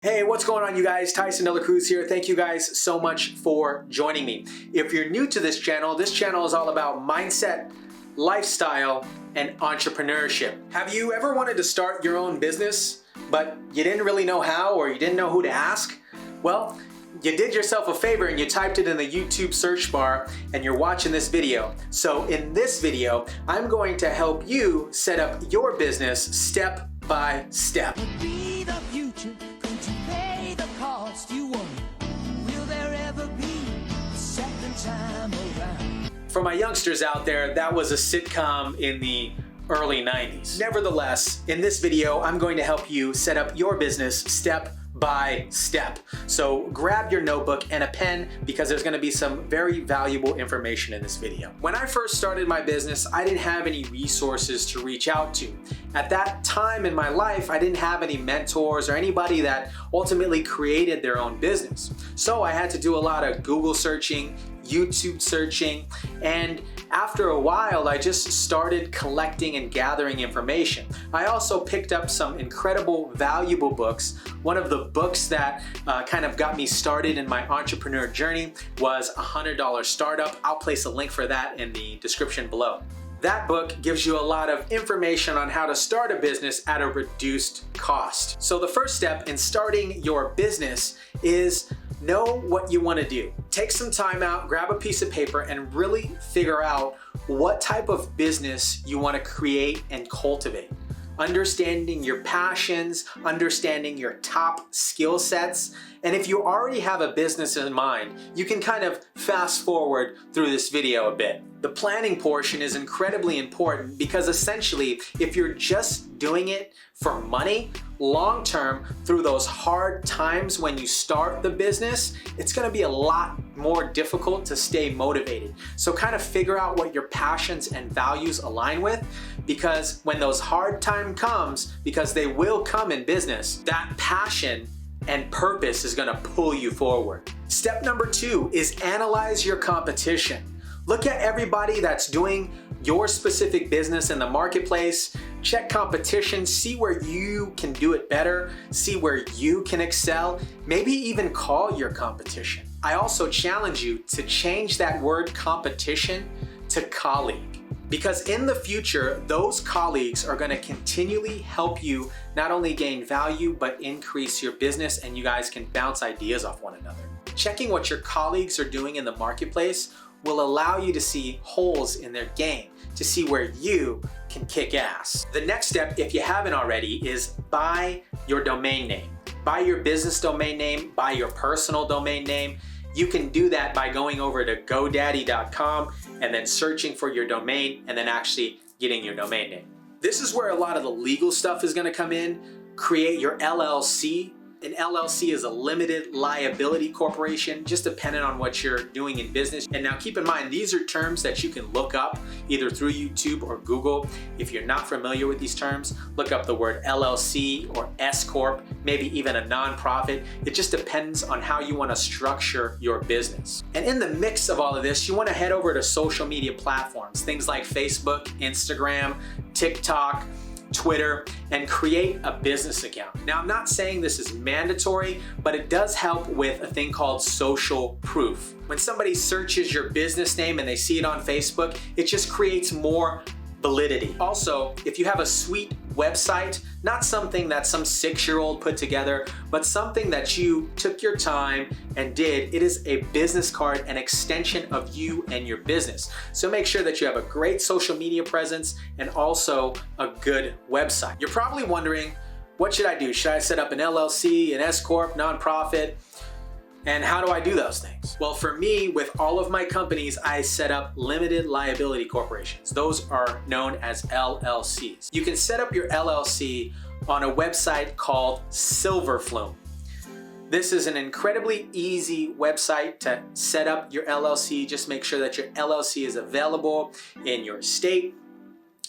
Hey, what's going on, you guys? Tyson De La Cruz here. Thank you guys so much for joining me. If you're new to this channel is all about mindset, lifestyle, and entrepreneurship. Have you ever wanted to start your own business, but you didn't really know how or you didn't know who to ask? Well, you did yourself a favor and you typed it in the YouTube search bar and you're watching this video. So in this video, I'm going to help you set up your business step by step. Be the future, could you pay the cost you want? Will there ever be a second time around? For my youngsters out there, that was a sitcom in the early 90s. Nevertheless, in this video, I'm going to help you set up your business step by step. So grab your notebook and a pen because there's going to be some very valuable information in this video. When I first started my business, I didn't have any resources to reach out to. At that time in my life, I didn't have any mentors or anybody that ultimately created their own business. So I had to do a lot of Google searching, YouTube searching, and after a while, I just started collecting and gathering information. I also picked up some incredible, valuable books. One of the books that kind of got me started in my entrepreneur journey was $100 Startup. I'll place a link for that in the description below. That book gives you a lot of information on how to start a business at a reduced cost. So the first step in starting your business is know what you want to do. Take some time out, grab a piece of paper, and really figure out what type of business you want to create and cultivate. Understanding your passions, understanding your top skill sets, and if you already have a business in mind, you can kind of fast forward through this video a bit. The planning portion is incredibly important because essentially, if you're just doing it for money, long term, through those hard times when you start the business, it's gonna be a lot more difficult to stay motivated. So kind of figure out what your passions and values align with, because when those hard time comes, because they will come in business, that passion and purpose is gonna pull you forward. Step number 2 is analyze your competition. Look at everybody that's doing your specific business in the marketplace, check competition, see where you can do it better, see where you can excel, maybe even call your competition. I also challenge you to change that word competition to colleague. Because in the future, those colleagues are going to continually help you not only gain value, but increase your business, and you guys can bounce ideas off one another. Checking what your colleagues are doing in the marketplace will allow you to see holes in their game, to see where you can kick ass. The next step, if you haven't already, is buy your domain name. Buy your business domain name, buy your personal domain name. You can do that by going over to GoDaddy.com and then searching for your domain and then actually getting your domain name. This is where a lot of the legal stuff is gonna come in. Create your LLC. An LLC is a limited liability corporation, just depending on what you're doing in business. And now keep in mind, these are terms that you can look up either through YouTube or Google. If you're not familiar with these terms, look up the word LLC or S Corp, maybe even a nonprofit. It just depends on how you want to structure your business. And in the mix of all of this, you want to head over to social media platforms, things like Facebook, Instagram, TikTok, Twitter, and create a business account. Now, I'm not saying this is mandatory, but it does help with a thing called social proof. When somebody searches your business name and they see it on Facebook, it just creates more validity. Also, if you have a sweet website, not something that some 6-year-old put together, but something that you took your time and did, it is a business card, an extension of you and your business. So make sure that you have a great social media presence and also a good website. You're probably wondering, what should I do? Should I set up an LLC, an S Corp, nonprofit? And how do I do those things? Well, for me, with all of my companies, I set up limited liability corporations. Those are known as LLCs. You can set up your LLC on a website called Silverflume. This is an incredibly easy website to set up your LLC. Just make sure that your LLC is available in your state.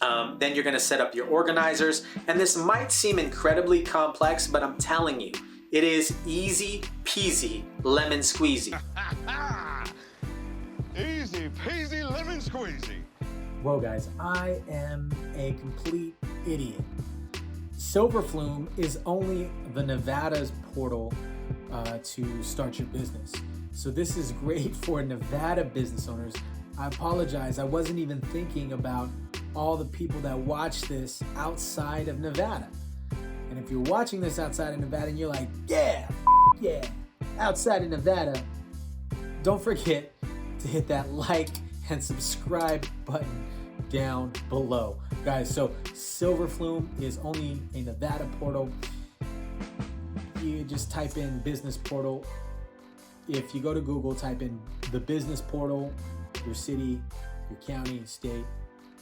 Then you're gonna set up your organizers. And this might seem incredibly complex, but I'm telling you, it is easy peasy lemon squeezy. Easy peasy lemon squeezy. Whoa guys, I am a complete idiot. Silverflume is only the Nevada's portal to start your business. So this is great for Nevada business owners. I apologize, I wasn't even thinking about all the people that watch this outside of Nevada. And if you're watching this outside of Nevada and you're like, yeah, outside of Nevada, don't forget to hit that like and subscribe button down below. Guys, so Silverflume is only a Nevada portal. You just type in business portal. If you go to Google, type in the business portal, your city, your county, state,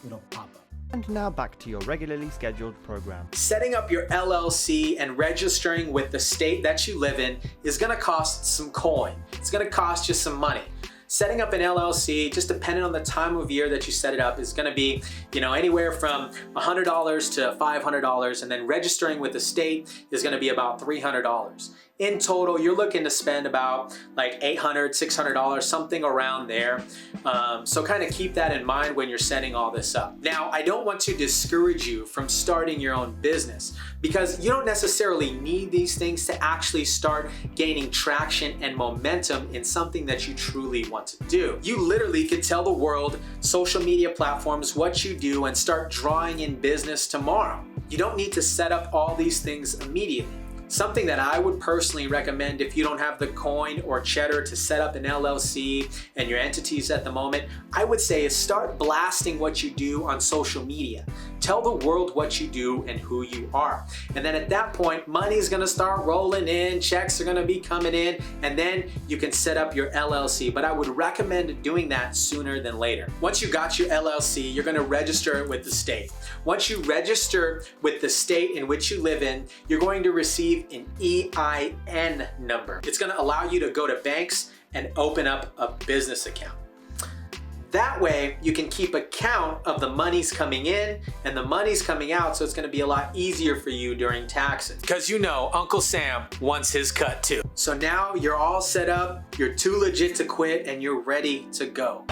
it'll pop up. And now back to your regularly scheduled program. Setting up your LLC and registering with the state that you live in is gonna cost some coin. It's gonna cost you some money. Setting up an LLC, just depending on the time of year that you set it up, is gonna be, anywhere from $100 to $500, and then registering with the state is gonna be about $300. In total, you're looking to spend about like $800, $600, something around there. So kind of keep that in mind when you're setting all this up. Now, I don't want to discourage you from starting your own business, because you don't necessarily need these things to actually start gaining traction and momentum in something that you truly want to do. You literally could tell the world, social media platforms, what you do and start drawing in business tomorrow. You don't need to set up all these things immediately. Something that I would personally recommend if you don't have the coin or cheddar to set up an LLC and your entities at the moment, I would say is start blasting what you do on social media. Tell the world what you do and who you are. And then at that point, money's gonna start rolling in, checks are gonna be coming in, and then you can set up your LLC. But I would recommend doing that sooner than later. Once you got your LLC, you're gonna register it with the state. Once you register with the state in which you live in, you're going to receive an EIN number. It's gonna allow you to go to banks and open up a business account. That way, you can keep account of the monies coming in and the monies coming out, so it's gonna be a lot easier for you during taxes. Because Uncle Sam wants his cut too. So now you're all set up, you're too legit to quit, and you're ready to go.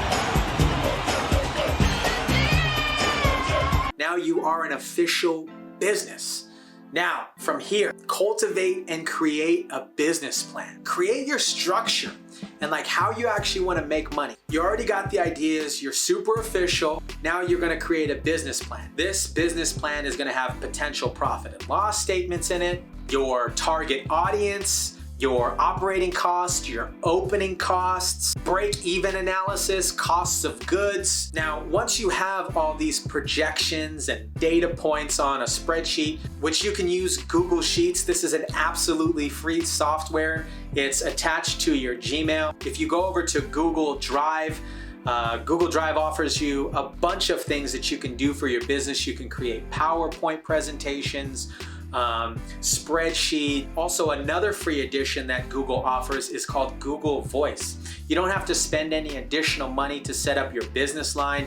Now you are an official business. Now, from here, cultivate and create a business plan. Create your structure and how you actually want to make money. You already got the ideas, you're super official. Now you're going to create a business plan. This business plan is going to have potential profit and loss statements in it, your target audience, your operating costs, your opening costs, break-even analysis, costs of goods. Now, once you have all these projections and data points on a spreadsheet, which you can use Google Sheets, this is an absolutely free software. It's attached to your Gmail. If you go over to Google Drive offers you a bunch of things that you can do for your business. You can create PowerPoint presentations, spreadsheet. Also, another free edition that Google offers is called Google Voice. You don't have to spend any additional money to set up your business line.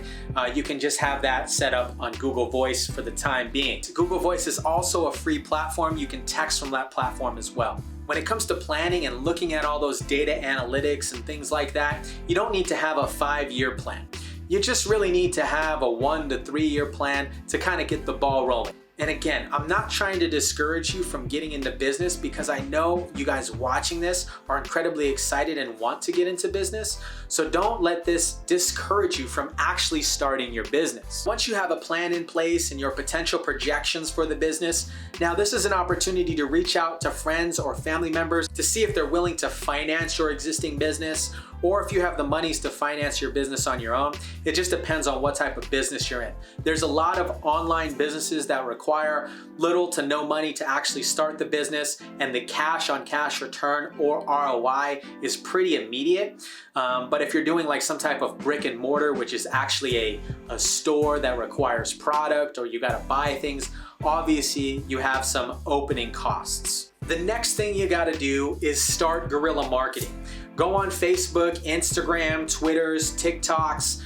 You can just have that set up on Google Voice for the time being. Google Voice is also a free platform. You can text from that platform as well. When it comes to planning and looking at all those data analytics and things like that, you don't need to have a 5-year plan. You just really need to have a 1 to 3 year plan to kind of get the ball rolling. And again, I'm not trying to discourage you from getting into business, because I know you guys watching this are incredibly excited and want to get into business. So don't let this discourage you from actually starting your business. Once you have a plan in place and your potential projections for the business, now this is an opportunity to reach out to friends or family members to see if they're willing to finance your existing business, or if you have the monies to finance your business on your own. It just depends on what type of business you're in. There's a lot of online businesses that require little to no money to actually start the business, and the cash on cash return or ROI is pretty immediate. But if you're doing some type of brick and mortar, which is actually a store that requires product, or you gotta buy things, obviously you have some opening costs. The next thing you gotta do is start guerrilla marketing. Go on Facebook, Instagram, Twitters, TikToks,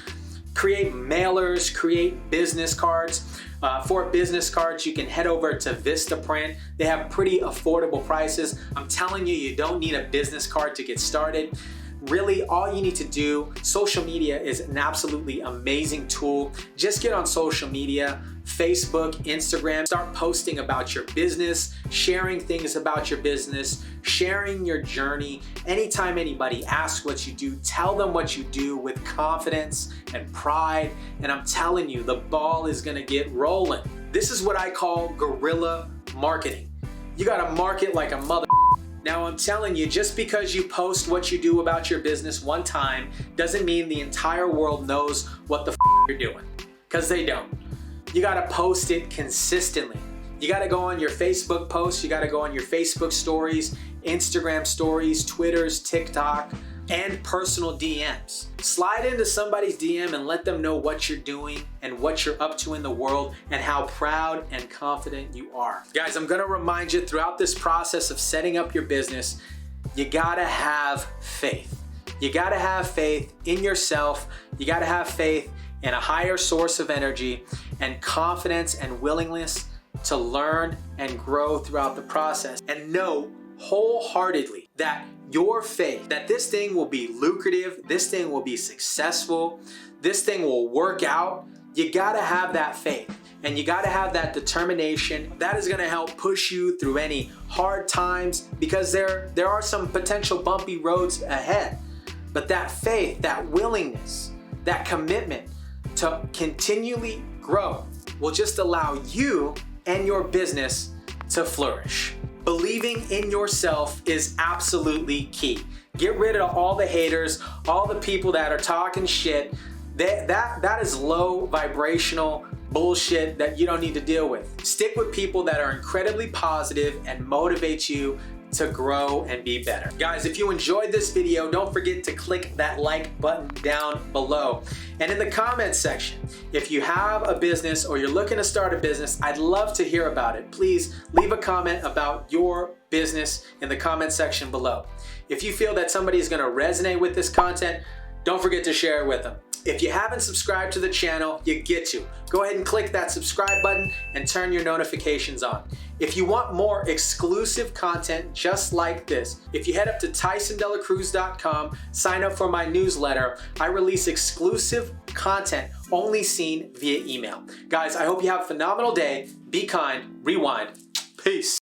create mailers, create business cards. For business cards, you can head over to Vistaprint. They have pretty affordable prices. I'm telling you, you don't need a business card to get started. Really, all you need to do, social media is an absolutely amazing tool. Just get on social media, Facebook, Instagram. Start posting about your business, sharing things about your business, sharing your journey. Anytime anybody asks what you do, tell them what you do with confidence and pride. And I'm telling you, the ball is gonna get rolling. This is what I call guerrilla marketing. You gotta market like a mother. Now I'm telling you, just because you post what you do about your business one time doesn't mean the entire world knows what the you're doing, because they don't. You gotta post it consistently. You gotta go on your Facebook posts, you gotta go on your Facebook stories, Instagram stories, Twitters, TikTok, and personal DMs. Slide into somebody's DM and let them know what you're doing and what you're up to in the world and how proud and confident you are. Guys, I'm gonna remind you throughout this process of setting up your business, you gotta have faith. You gotta have faith in yourself. You gotta have faith in a higher source of energy and confidence and willingness to learn and grow throughout the process. And know wholeheartedly that your faith, that this thing will be lucrative, this thing will be successful, this thing will work out. You gotta have that faith and you gotta have that determination. That is gonna help push you through any hard times, because there are some potential bumpy roads ahead. But that faith, that willingness, that commitment to continually grow will just allow you and your business to flourish. Believing in yourself is absolutely key. Get rid of all the haters, all the people that are talking shit. That is low vibrational bullshit that you don't need to deal with. Stick with people that are incredibly positive and motivate you to grow and be better. Guys, if you enjoyed this video, don't forget to click that like button down below. And in the comments section, if you have a business or you're looking to start a business, I'd love to hear about it. Please leave a comment about your business in the comment section below. If you feel that somebody is gonna resonate with this content, don't forget to share it with them. If you haven't subscribed to the channel, you get to. Go ahead and click that subscribe button and turn your notifications on. If you want more exclusive content just like this, if you head up to TysonDelaCruz.com, sign up for my newsletter. I release exclusive content only seen via email. Guys, I hope you have a phenomenal day. Be kind, rewind. Peace.